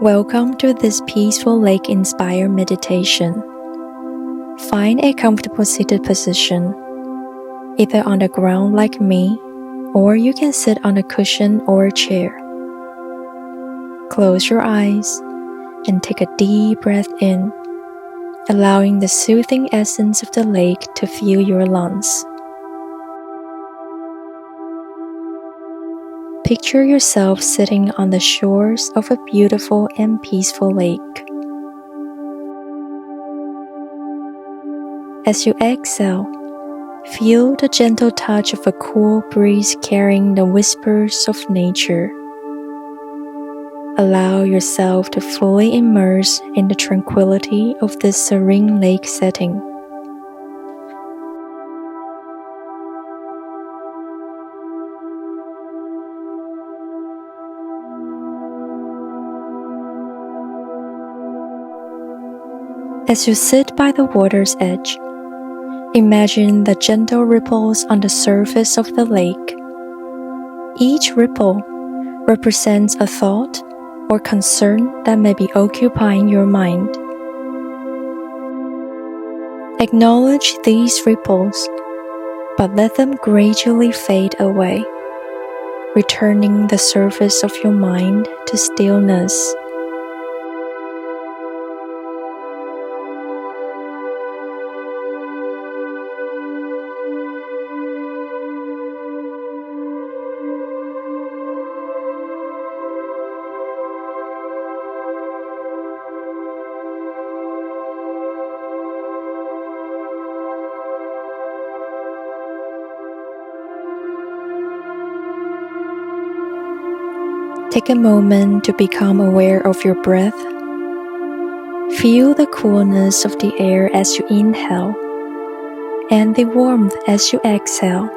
Welcome to this peaceful lake-inspired meditation. Find a comfortable seated position, either on the ground like me, or you can sit on a cushion or a chair. Close your eyes and take a deep breath in, allowing the soothing essence of the lake to fill your lungs. Picture yourself sitting on the shores of a beautiful and peaceful lake. As you exhale, feel the gentle touch of a cool breeze carrying the whispers of nature. Allow yourself to fully immerse in the tranquility of this serene lake setting. As you sit by the water's edge, imagine the gentle ripples on the surface of the lake. Each ripple represents a thought or concern that may be occupying your mind. Acknowledge these ripples, but let them gradually fade away, returning the surface of your mind to stillness. Take a moment to become aware of your breath. Feel the coolness of the air as you inhale and the warmth as you exhale.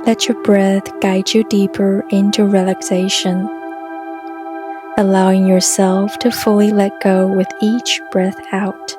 Let your breath guide you deeper into relaxation, allowing yourself to fully let go with each breath out.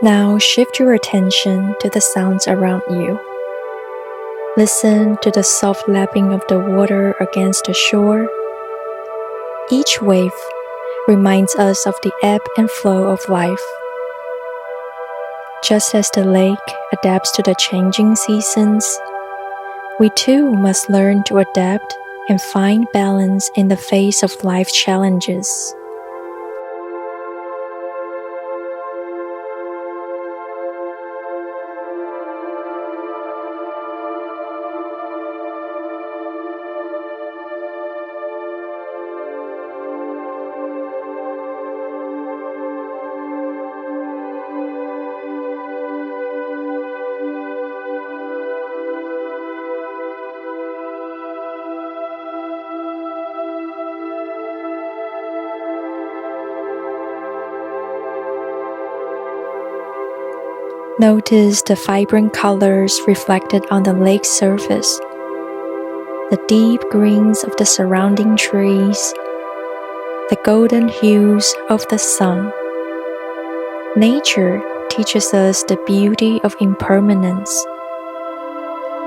Now shift your attention to the sounds around you. Listen to the soft lapping of the water against the shore. Each wave reminds us of the ebb and flow of life. Just as the lake adapts to the changing seasons, we too must learn to adapt and find balance in the face of life challenges. Notice the vibrant colors reflected on the lake's surface, the deep greens of the surrounding trees, the golden hues of the sun. Nature teaches us the beauty of impermanence.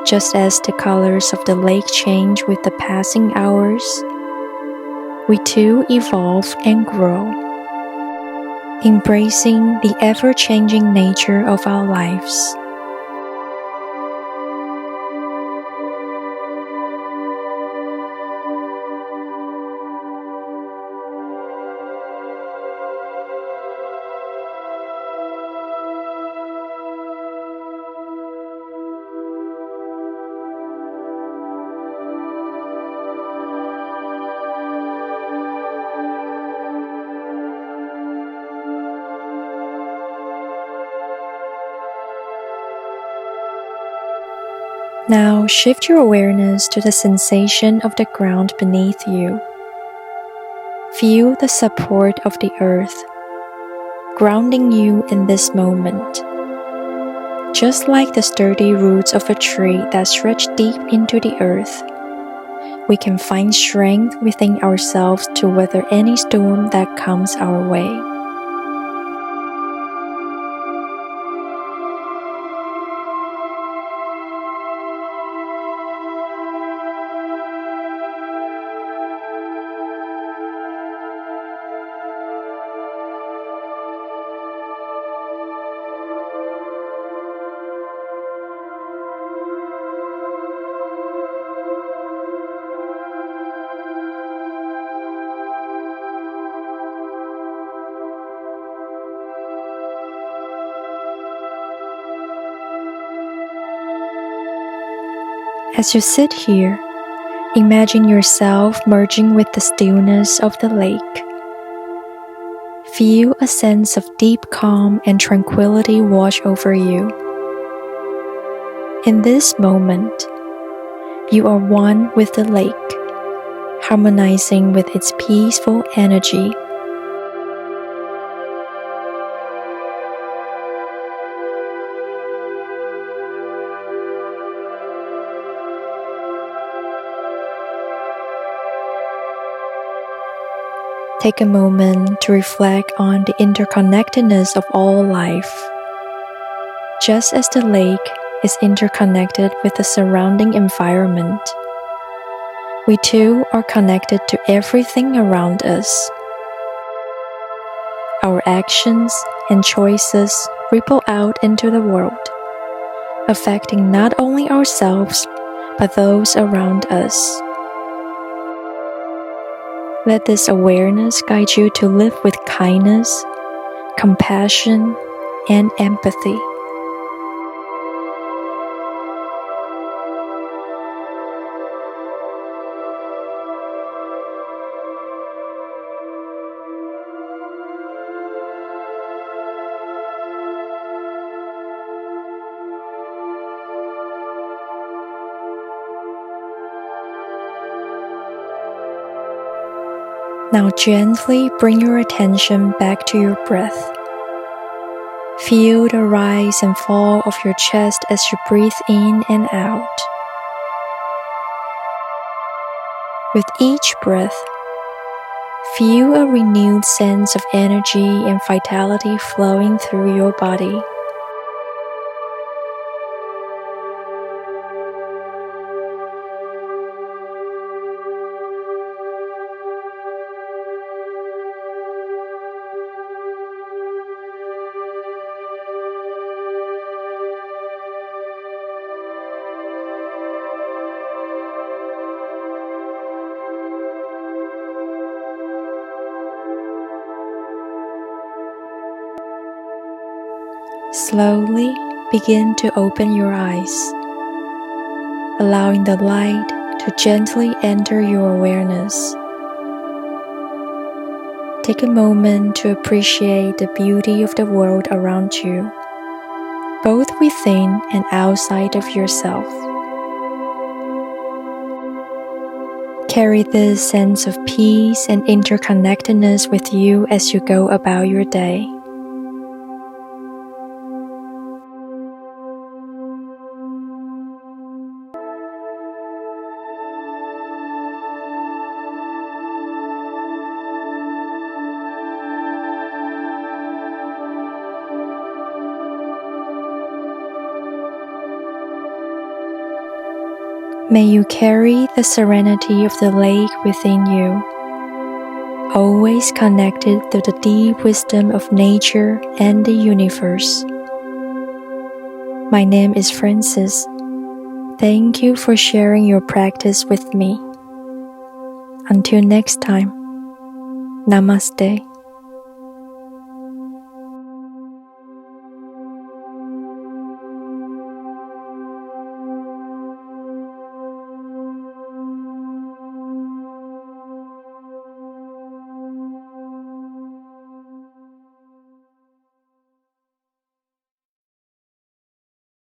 Just as the colors of the lake change with the passing hours, we too evolve and grow, embracing the ever-changing nature of our lives. Now shift your awareness to the sensation of the ground beneath you. Feel the support of the earth, grounding you in this moment. Just like the sturdy roots of a tree that stretch deep into the earth, we can find strength within ourselves to weather any storm that comes our way. As you sit here, imagine yourself merging with the stillness of the lake. Feel a sense of deep calm and tranquility wash over you. In this moment, you are one with the lake, harmonizing with its peaceful energy. Take a moment to reflect on the interconnectedness of all life. Just as the lake is interconnected with the surrounding environment, we too are connected to everything around us. Our actions and choices ripple out into the world, affecting not only ourselves, but those around us. Let this awareness guide you to live with kindness, compassion, and empathy. Now gently bring your attention back to your breath. Feel the rise and fall of your chest as you breathe in and out. With each breath, feel a renewed sense of energy and vitality flowing through your body. Slowly begin to open your eyes, allowing the light to gently enter your awareness. Take a moment to appreciate the beauty of the world around you, both within and outside of yourself. Carry this sense of peace and interconnectedness with you as you go about your day. May you carry the serenity of the lake within you, always connected to the deep wisdom of nature and the universe. My name is Francis. Thank you for sharing your practice with me. Until next time, Namaste.